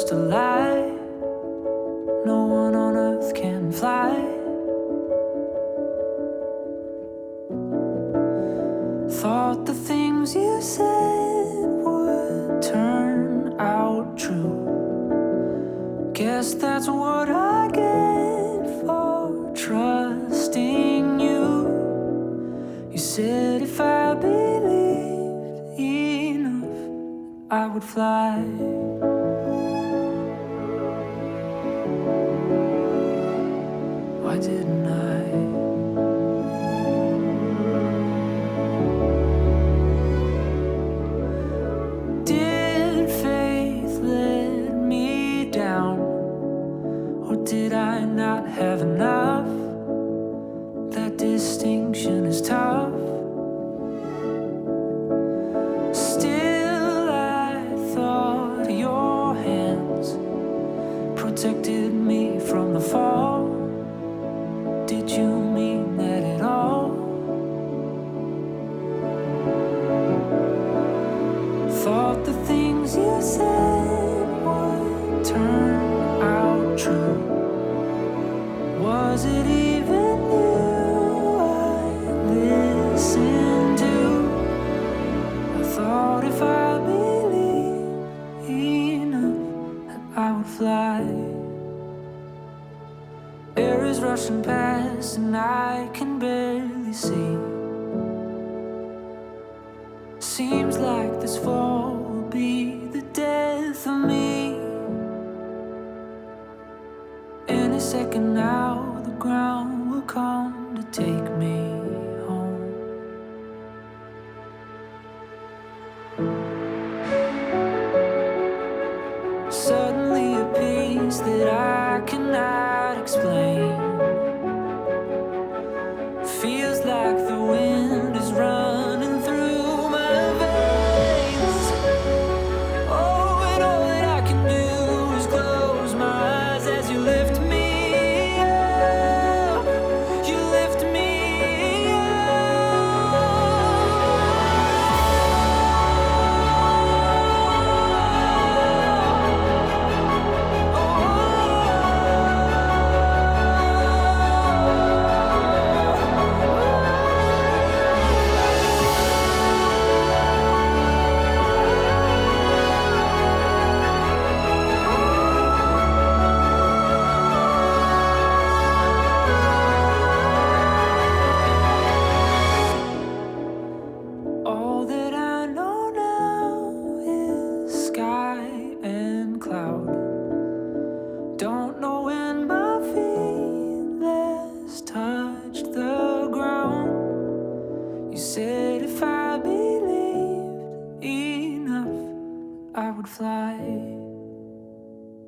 just a lie. No one on earth can fly. Thought the things you said would turn out true. Guess that's what I get for trusting you. You said if I believed enough, I would fly. Why didn't I? Did faith let me down? Or did I not have enough? That distinction is tough. Still I thought your hands protected me from the fall. Did you mean that at all? Thought the things you said would turn out true. Was it even you I listened to? I thought if I believed enough that I would fly. Air is rushing past and I can barely see. Seems like this fall will be the death of me. Any second now the ground will come